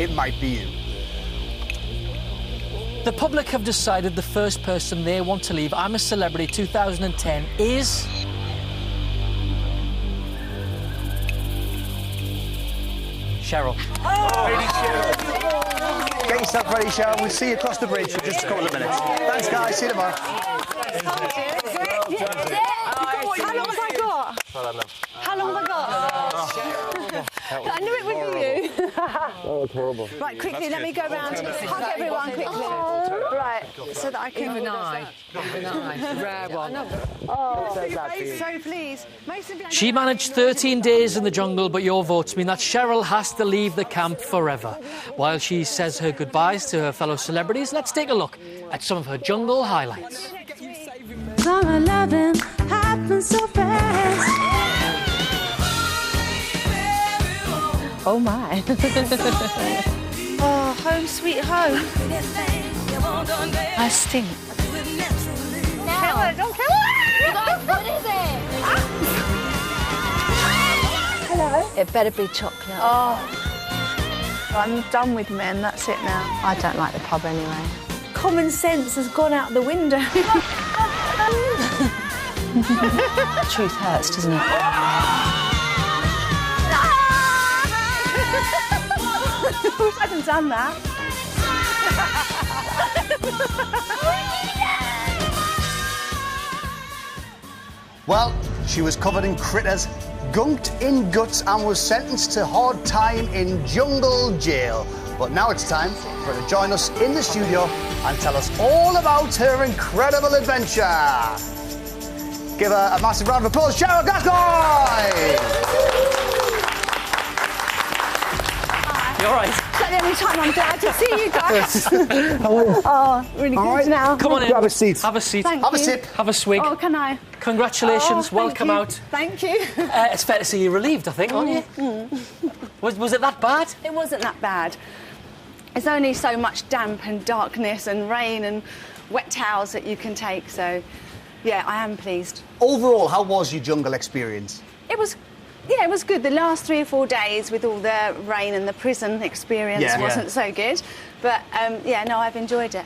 it might be you. The public have decided the first person they want to leave I'm a Celebrity 2010 is... Cheryl. Ready, Sheryl. Get yourself ready, Sheryl. We'll see you across the bridge in just a couple of minutes. Thanks, guys. See you tomorrow. How long have I got? How long have I got? I knew it would be you. That was horrible. Right, quickly, let me go round. Hug everyone quickly. Right, so that I can... Even I. Rare one. So please. She managed 13 days in the jungle, but your votes mean that Cheryl has to leave the camp forever. While she says her goodbyes to her fellow celebrities, let's take a look at some of her jungle highlights. Summer loving happens so fast. Oh, my. Oh, home sweet home. I stink. Kill it, don't kill it! You guys, what is it? Hello. It better be chocolate. Oh. I'm done with men, that's it now. I don't like the pub anyway. Common sense has gone out the window. The truth hurts, doesn't it? I wish I hadn't done that. Well, she was covered in critters, gunked in guts, and was sentenced to hard time in jungle jail. But now it's time for her to join us in the studio and tell us all about her incredible adventure. Give her a massive round of applause, Sheryl Gascgoine! You all right? It's like the only time I'm glad to see you guys. Oh, really good right. now. Come on in. Grab a seat. Have a seat. Thank Have a you. sip. Have a swig. Oh, can I? Congratulations. Oh, thank Welcome you. out. Thank you. It's fair to say you're relieved, I think, aren't you? Was it that bad? It wasn't that bad. There's only so much damp and darkness and rain and wet towels that you can take, so, yeah, I am pleased. Overall, how was your jungle experience? It was good. The last 3 or 4 days with all the rain and the prison experience wasn't so good. But, yeah, no, I've enjoyed it.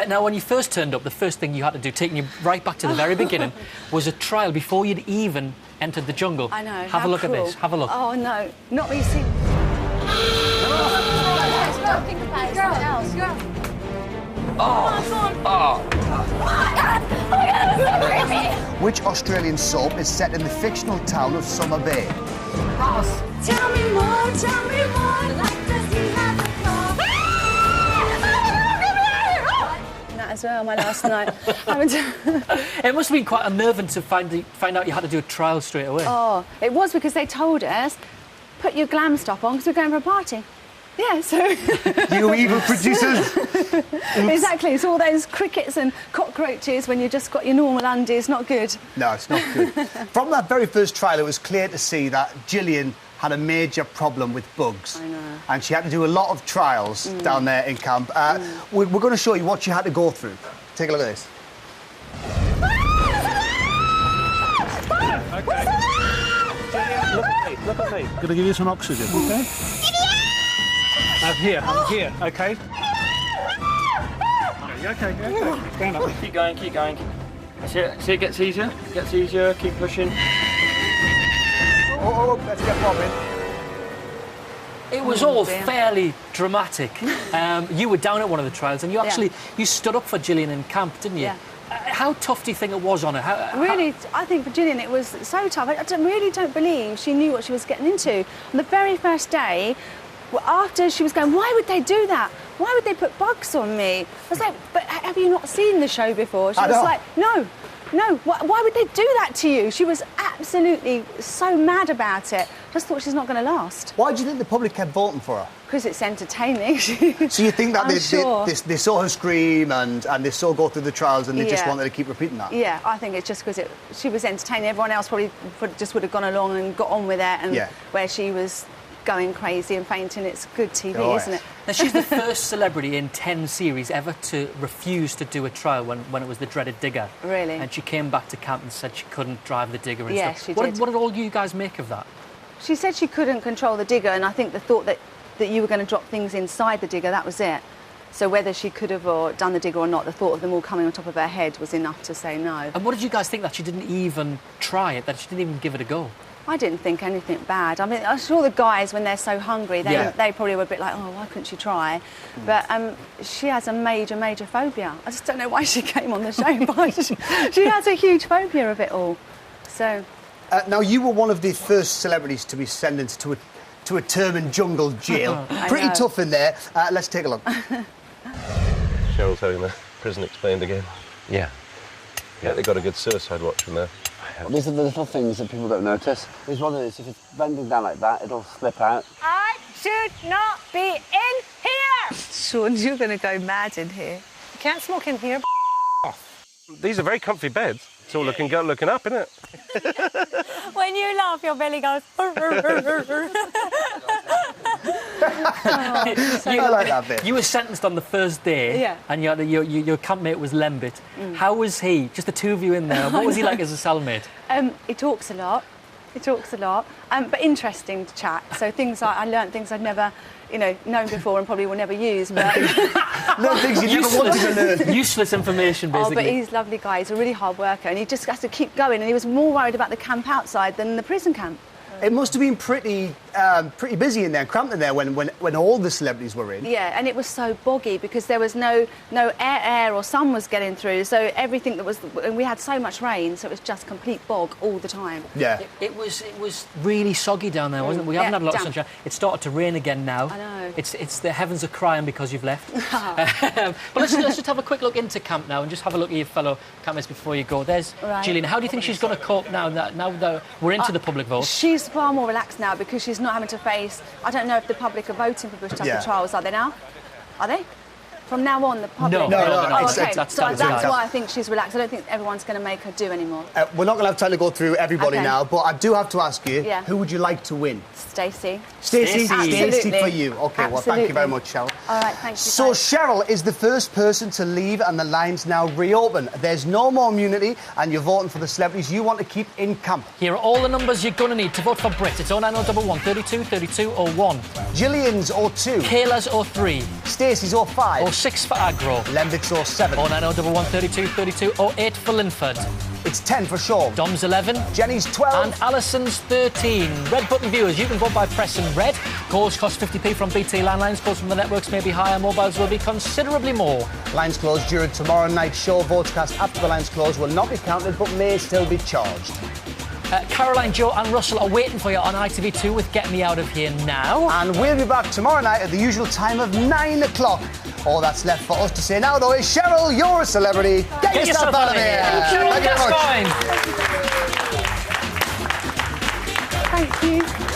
Now, when you first turned up, the first thing you had to do, taking you right back to the very beginning, was a trial before you'd even entered the jungle. I know. Have a look at this. Have a look. Oh, no. Not what you see. Which Australian soap is set in the fictional town of Summer Bay? Tell me more, like does he have a car? That as well, my last night. It must have been quite unnerving to find out you had to do a trial straight away. Oh, it was because they told us, put your glam stuff on because we're going for a party. Yeah, so... You evil producers! Exactly, it's all those crickets and cockroaches when you just got your normal undies, not good. No, it's not good. From that very first trial, it was clear to see that Gillian had a major problem with bugs. I know. And she had to do a lot of trials down there in camp. We're going to show you what she had to go through. Take a look at this. Okay. Look at me. Gonna give you some oxygen, okay? I'm here, okay? Okay. Stand up. Keep going. That's it. See, it gets easier. Keep pushing. Oh, let's get bobbing. It was all fairly dramatic. You were down at one of the trials and you actually you stood up for Gillian in camp, didn't you? Yeah. How tough do you think it was on her? Really, I think for Gillian it was so tough. I really don't believe she knew what she was getting into. On the very first day, after she was going, why would they do that? Why would they put bugs on me? I was like, but have you not seen the show before? She was like, no, why would they do that to you? She was absolutely so mad about it. Just thought she's not going to last. Why do you think the public kept voting for her? Because it's entertaining. So you think that they saw her scream and they saw her go through the trials and they just Yeah. wanted to keep repeating that? Yeah, I think it's just because she was entertaining. Everyone else probably just would have gone along and got on with it. And where she was going crazy and fainting, it's good TV, isn't it? Now, she's the first celebrity in 10 series ever to refuse to do a trial when it was the dreaded digger. Really? And she came back to camp and said she couldn't drive the digger and Yeah, stuff. she What did. did all you guys make of that? She said she couldn't control the digger, and I think the thought that that you were going to drop things inside the digger, that was it. So whether she could have or done the digger or not, the thought of them all coming on top of her head was enough to say no. And what did you guys think that she didn't even try it, that she didn't even give it a go? I didn't think anything bad. I mean, I'm sure the guys, when they're so hungry, they probably were a bit like, oh, why couldn't she try? But she has a major, major phobia. I just don't know why she came on the show, but she has a huge phobia of it all. So... now, you were one of the first celebrities to be sentenced to a term in jungle jail. Pretty tough in there. Let's take a look. Cheryl's having the prison explained again. Yeah. Yeah, they got a good suicide watch in there. Well, these are the little things that people don't notice. There's one of these, if it's bending down like that, it'll slip out. I should not be in here! Sean, you're going to go mad in here. You can't smoke in here. These are very comfy beds. It's all looking good, looking up, isn't it? When you laugh, your belly goes... I like that bit. You were sentenced on the first day, and your campmate was Lembit. How was he? Just the two of you in there. What was he like as a cellmate? He talks a lot. But interesting to chat. So I learnt things I'd never, known before and probably will never use. But no things you never wanted to learn. Useless information, basically. Oh, but he's a lovely guy. He's a really hard worker, and he just has to keep going. And he was more worried about the camp outside than the prison camp. It must have been pretty busy in there, cramped in there when all the celebrities were in. Yeah, and it was so boggy because there was no air or sun was getting through. So everything and we had so much rain, so it was just complete bog all the time. Yeah. It was really soggy down there, wasn't it? We haven't had a lot of sunshine. It started to rain again now. I know. It's the heavens are crying because you've left. But let's just have a quick look into camp now and just have a look at your fellow campmates before you go. There's Gillian. How do you think she's going to cope now that we're into the public vote? She's far more relaxed now because she's not having to face... I don't know if the public are voting for Bush Tucker trials. Are they now? Are they? From now on, the public... No. Oh, okay. That's why I think she's relaxed. I don't think everyone's going to make her do anymore. We're not going to have time to go through everybody now, but I do have to ask you, who would you like to win? Stacey. Stacey Absolutely. for you. OK, well, thank you very much, Sheryl. All right, thank you. So Sheryl is the first person to leave and the lines now reopen. There's no more immunity and you're voting for the celebrities you want to keep in camp. Here are all the numbers you're going to need to vote for Brit. It's 09011 32 32 01. Gillian's 02. Kayla's 03. Stacey's 05. 06 for Agro. Lembit's 07. 09011 32 32 08 for Linford. It's 10 for Sean. Dom's 11. Jenny's 12. And Alison's 13. Red button viewers, you can vote by pressing red. Calls cost 50p from BT landlines. Calls from the networks may be higher. Mobiles will be considerably more. Lines closed during tomorrow night's show. Votes cast after the lines close will not be counted but may still be charged. Caroline, Joe and Russell are waiting for you on ITV2 with Get Me Out of Here Now. And we'll be back tomorrow night at the usual time of 9 o'clock. All that's left for us to say now, though, is Sheryl, you're a celebrity. Get yourself out of here. Thank you, Thank you.